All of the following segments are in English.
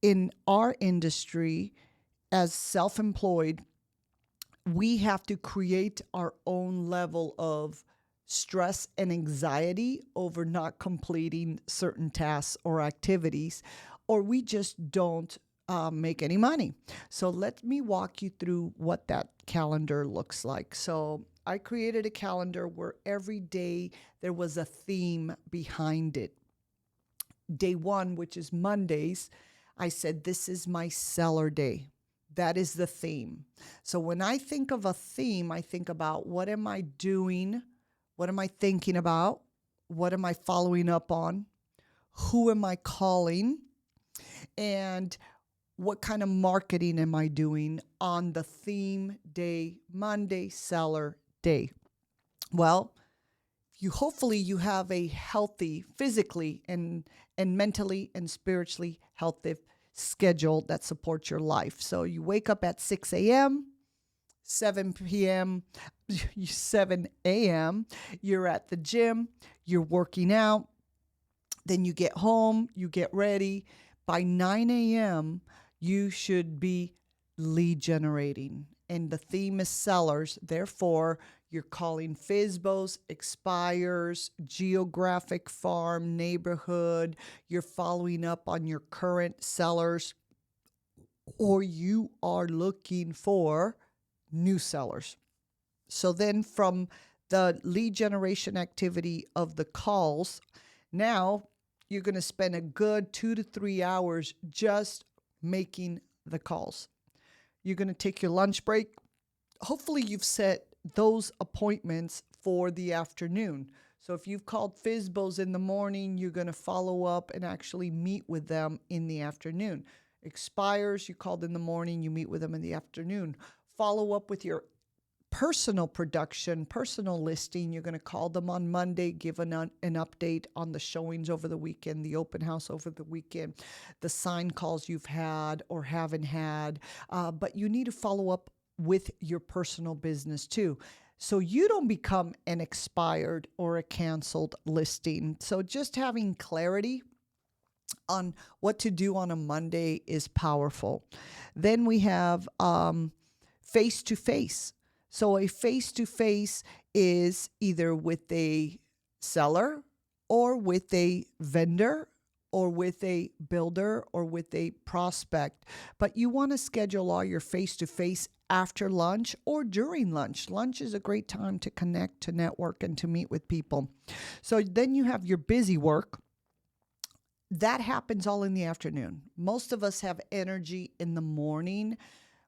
in our industry, as self-employed, we have to create our own level of stress and anxiety over not completing certain tasks or activities, or we just don't make any money. So let me walk you through what that calendar looks like. So I created a calendar where every day there was a theme behind it. Day one, which is Mondays, I said, this is my seller day. That is the theme. So when I think of a theme, I think about what am I doing? What am I thinking about? What am I following up on? Who am I calling? And what kind of marketing am I doing on the theme day, Monday, seller day? Well, hopefully you have a healthy, physically and mentally and spiritually healthy schedule that supports your life. So you wake up at 6 a.m., 7 p.m., 7 a.m., you're at the gym, you're working out, then you get home, you get ready. By 9 a.m., you should be lead generating. And the theme is sellers. Therefore, you're calling FSBOs, expires, geographic farm, neighborhood. You're following up on your current sellers, or you are looking for new sellers. So then from the lead generation activity of the calls, now you're going to spend a good 2 to 3 hours just making the calls. You're going to take your lunch break. Hopefully you've set those appointments for the afternoon. So if you've called FSBOs in the morning, you're going to follow up and actually meet with them in the afternoon. Expires, you called in the morning, you meet with them in the afternoon. Follow up with your personal production, personal listing. You're going to call them on Monday, give an update on the showings over the weekend, the open house over the weekend, the sign calls you've had or haven't had. But you need to follow up with your personal business too, so you don't become an expired or a canceled listing. So just having clarity on what to do on a Monday is powerful. Then we have face-to-face. So a face-to-face is either with a seller or with a vendor or with a builder or with a prospect. But you want to schedule all your face-to-face after lunch or during lunch. Lunch is a great time to connect, to network, and to meet with people. So then you have your busy work. That happens all in the afternoon. Most of us have energy in the morning.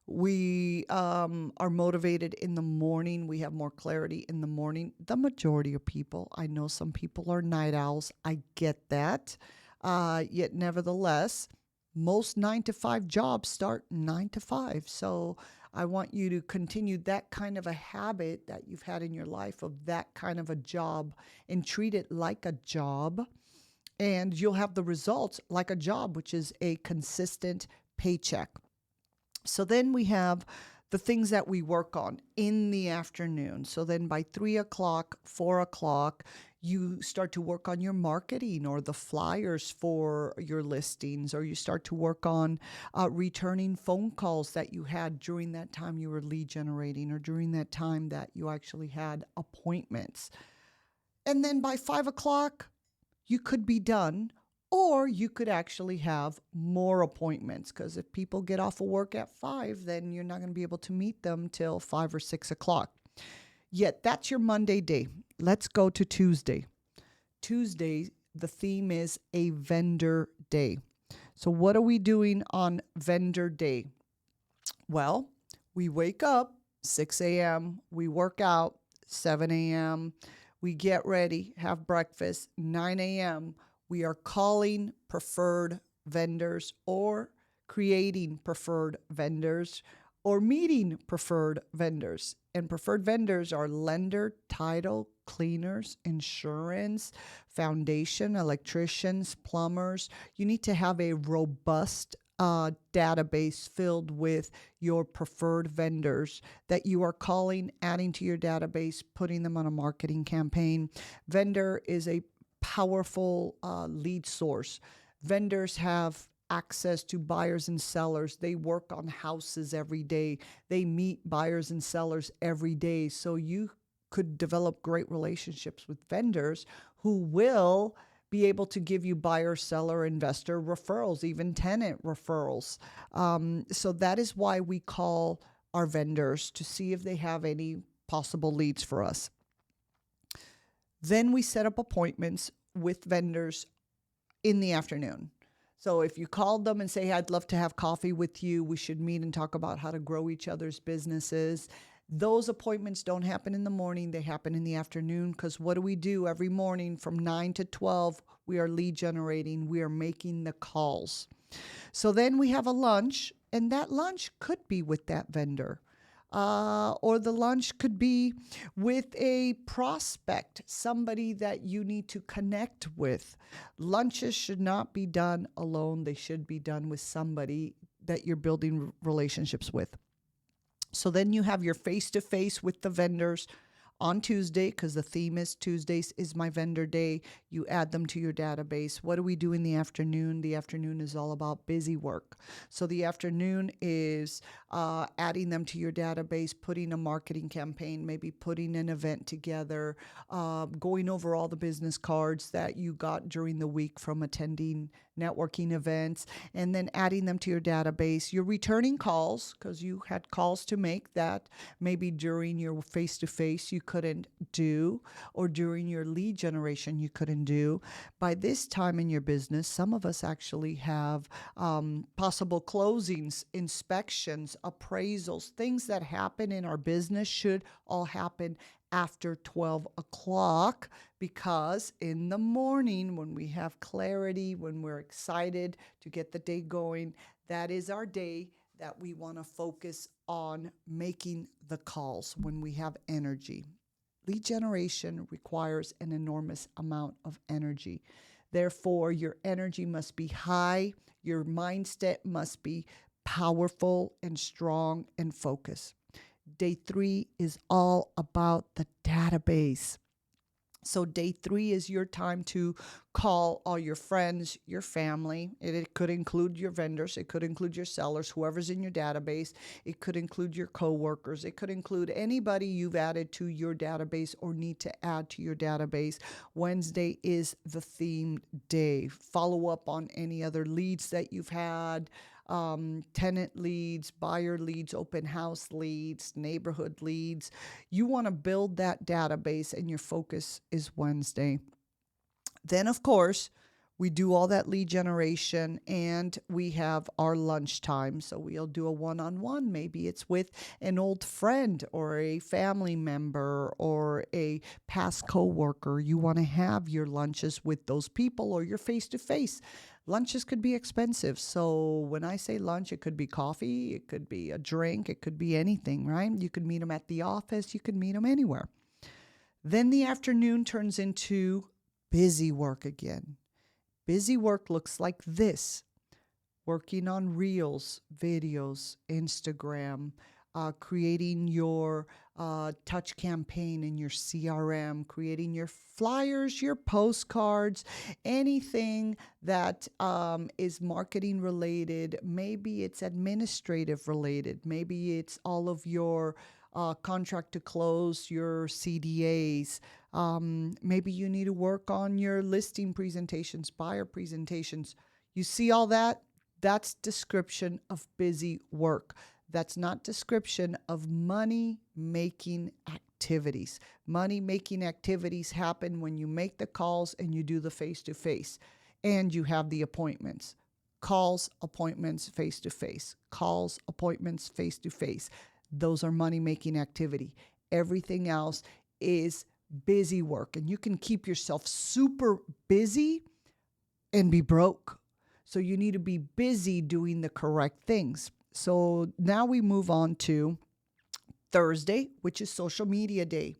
We are motivated in the morning. We have more clarity in the morning. The majority of people, I know some people are night owls. I get that. Yet nevertheless, most 9 to 5 jobs start 9 to 5. So I want you to continue that kind of a habit that you've had in your life of that kind of a job and treat it like a job. And you'll have the results like a job, which is a consistent paycheck. So then we have the things that we work on in the afternoon. So then by 3 o'clock, 4 o'clock, you start to work on your marketing or the flyers for your listings, or you start to work on returning phone calls that you had during that time you were lead generating or during that time that you actually had appointments. And then by 5 o'clock, you could be done. Or you could actually have more appointments, because if people get off of work at 5, then you're not going to be able to meet them till 5 or 6 o'clock. Yet that's your Monday day. Let's go to Tuesday. Tuesday, the theme is a vendor day. So what are we doing on vendor day? Well, we wake up 6 a.m., we work out 7 a.m., we get ready, have breakfast 9 a.m., we are calling preferred vendors or creating preferred vendors or meeting preferred vendors. And preferred vendors are lender, title, cleaners, insurance, foundation, electricians, plumbers. You need to have a robust database filled with your preferred vendors that you are calling, adding to your database, putting them on a marketing campaign. Vendor is a powerful lead source. Vendors have access to buyers and sellers. They work on houses every day. They meet buyers and sellers every day. So you could develop great relationships with vendors who will be able to give you buyer, seller, investor referrals, even tenant referrals. So that is why we call our vendors to see if they have any possible leads for us. Then we set up appointments with vendors in the afternoon. So if you called them and say, hey, I'd love to have coffee with you, we should meet and talk about how to grow each other's businesses. Those appointments don't happen in the morning, they happen in the afternoon, because what do we do every morning from 9 to 12? We are lead generating, we are making the calls. So then we have a lunch, and that lunch could be with that vendor. Or the lunch could be with a prospect, somebody that you need to connect with. Lunches should not be done alone. They should be done with somebody that you're building relationships with. So then you have your face-to-face with the vendors on Tuesday, because the theme is Tuesdays is my vendor day. You add them to your database. What do we do in the afternoon? The afternoon is all about busy work. So the afternoon is adding them to your database, putting a marketing campaign, maybe putting an event together, going over all the business cards that you got during the week from attending networking events, and then adding them to your database. You're returning calls because you had calls to make that maybe during your face-to-face you couldn't do, or during your lead generation you couldn't do. By this time in your business, some of us actually have possible closings, inspections, appraisals, things that happen in our business should all happen after 12 o'clock, because in the morning when we have clarity, when we're excited to get the day going, that is our day that we want to focus on making the calls when we have energy. Lead generation requires an enormous amount of energy. Therefore, your energy must be high, your mindset must be powerful and strong and focused. Day 3 is all about the database. So day 3 is your time to call all your friends, your family. It could include your vendors. It could include your sellers, whoever's in your database. It could include your coworkers. It could include anybody you've added to your database or need to add to your database. Wednesday is the theme day. Follow up on any other leads that you've had. Tenant leads, buyer leads, open house leads, neighborhood leads. You want to build that database, and your focus is Wednesday. Then, of course, we do all that lead generation, and we have our lunchtime. So we'll do a one-on-one. Maybe it's with an old friend or a family member or a past coworker. You want to have your lunches with those people, or your face-to-face. Lunches could be expensive. So when I say lunch, it could be coffee, it could be a drink, it could be anything, right? You could meet them at the office, you could meet them anywhere. Then the afternoon turns into busy work again. Busy work looks like this: working on reels, videos, Instagram, creating your touch campaign in your CRM, creating your flyers, your postcards, anything that is marketing related. Maybe it's administrative related. Maybe it's all of your contract to close, your CDAs. Maybe you need to work on your listing presentations, buyer presentations. You see all that? That's description of busy work. That's not description of money-making activities. Money-making activities happen when you make the calls and you do the face-to-face and you have the appointments. Calls, appointments, face-to-face. Calls, appointments, face-to-face. Those are money-making activity. Everything else is busy work, and you can keep yourself super busy and be broke. So you need to be busy doing the correct things. So now we move on to Thursday, which is social media day.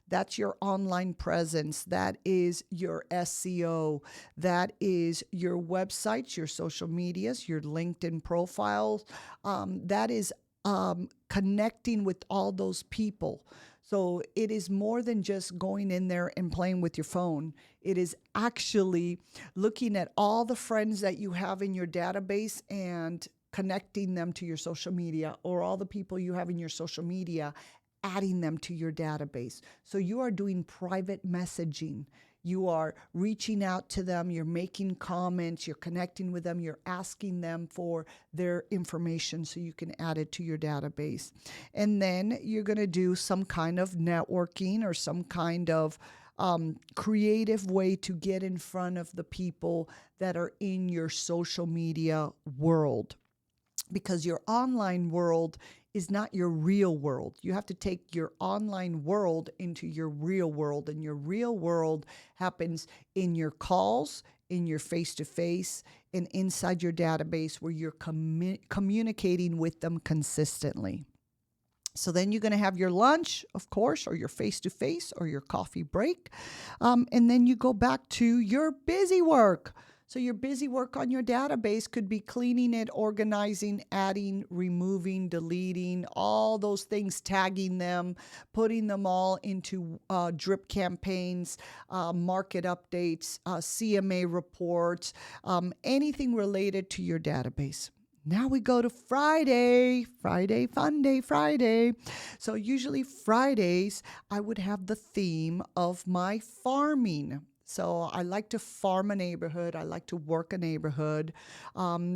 That's your online presence. That is your SEO. That is your websites, your social medias, your LinkedIn profiles. That is connecting with all those people. So it is more than just going in there and playing with your phone. It is actually looking at all the friends that you have in your database and connecting them to your social media, or all the people you have in your social media, adding them to your database. So you are doing private messaging. You are reaching out to them, you're making comments, you're connecting with them, you're asking them for their information so you can add it to your database. And then you're going to do some kind of networking or some kind of creative way to get in front of the people that are in your social media world, because your online world is not your real world. You have to take your online world into your real world, and your real world happens in your calls, in your face-to-face, and inside your database where you're communicating with them consistently. So then you're going to have your lunch, of course, or your face-to-face or your coffee break. And then you go back to your busy work. So your busy work on your database could be cleaning it, organizing, adding, removing, deleting, all those things, tagging them, putting them all into drip campaigns, market updates, CMA reports, anything related to your database. Now we go to Friday, fun day, Friday. So usually Fridays, I would have the theme of my farming. So I like to farm a neighborhood. I like to work a neighborhood,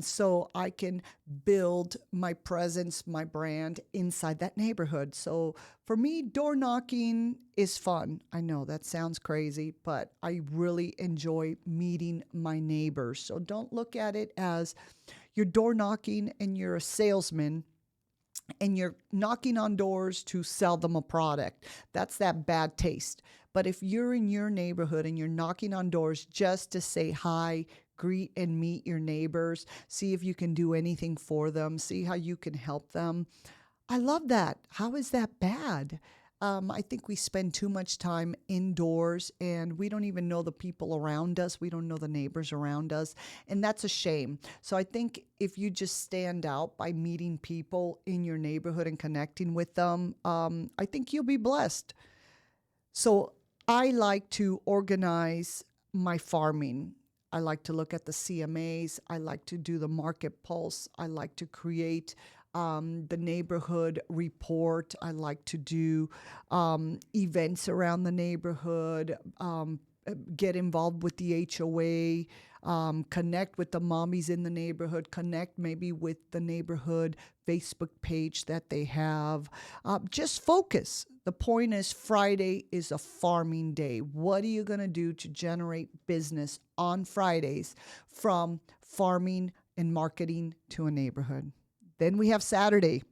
so I can build my presence, my brand inside that neighborhood. So for me, door knocking is fun. I know that sounds crazy, but I really enjoy meeting my neighbors. So don't look at it as you're door knocking and you're a salesman and you're knocking on doors to sell them a product. That's that bad taste. But if you're in your neighborhood and you're knocking on doors just to say hi, greet and meet your neighbors, see if you can do anything for them, see how you can help them, I love that. How is that bad? I think we spend too much time indoors and we don't even know the people around us. We don't know the neighbors around us. And that's a shame. So I think if you just stand out by meeting people in your neighborhood and connecting with them, I think you'll be blessed. So I like to organize my farming. I like to look at the CMAs. I like to do the market pulse. I like to create the neighborhood report. I like to do events around the neighborhood, get involved with the HOA, connect with the mommies in the neighborhood, connect maybe with the neighborhood Facebook page that they have. Just focus. The point is, Friday is a farming day. What are you going to do to generate business on Fridays from farming and marketing to a neighborhood? Then we have Saturday.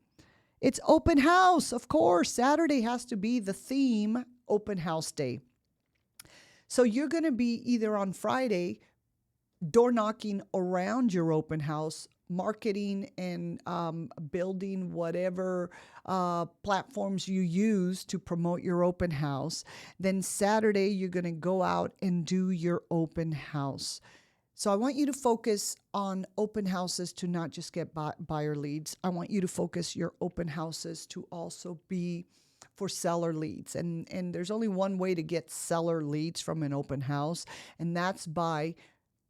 It's open house, of course. Saturday has to be the theme, open house day. So you're going to be either on Friday door knocking around your open house, marketing and building whatever platforms you use to promote your open house. Then Saturday, you're going to go out and do your open house. So I want you to focus on open houses to not just get buyer leads. I want you to focus your open houses to also be for seller leads. And there's only one way to get seller leads from an open house, and that's by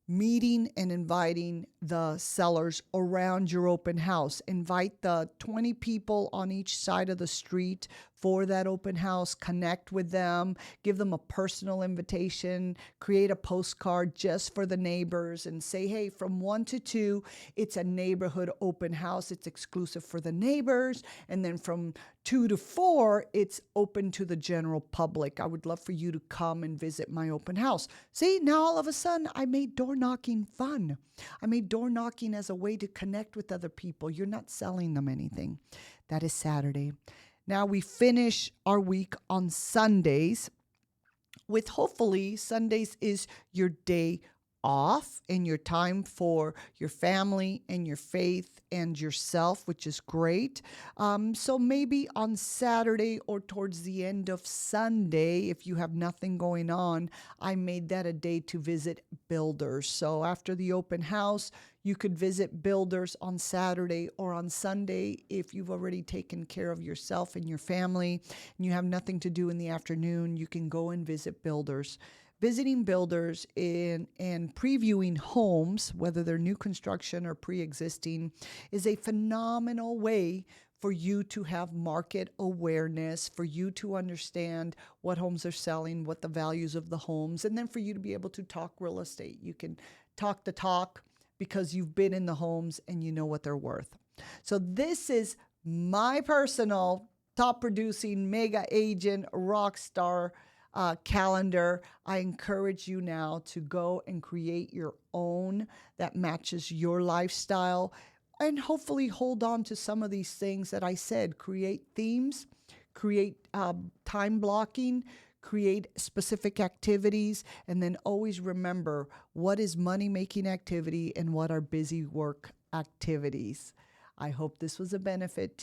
meeting and inviting the sellers around your open house. Invite the 20 people on each side of the street for that open house, connect with them, give them a personal invitation, create a postcard just for the neighbors and say, hey, from 1 to 2, it's a neighborhood open house. It's exclusive for the neighbors. And then from 2 to 4, it's open to the general public. I would love for you to come and visit my open house. See, now all of a sudden I made door knocking fun. I made door knocking as a way to connect with other people. You're not selling them anything. That is Saturday. Now we finish our week on Sundays with, hopefully, Sundays is your day off and your time for your family and your faith and yourself, which is great. So maybe on Saturday or towards the end of Sunday, if you have nothing going on, I made that a day to visit builders. So after the open house, you could visit builders on Saturday or on Sunday if you've already taken care of yourself and your family and you have nothing to do in the afternoon. You can go and visit builders. Visiting builders and previewing homes, whether they're new construction or pre-existing, is a phenomenal way for you to have market awareness, for you to understand what homes are selling, what the values of the homes, and then for you to be able to talk real estate. You can talk the talk because you've been in the homes and you know what they're worth. So this is my personal top producing mega agent rock star calendar. I encourage you now to go and create your own that matches your lifestyle and hopefully hold on to some of these things that I said. Create themes, create time blocking, create specific activities, and then always remember what is money making activity and what are busy work activities. I hope this was a benefit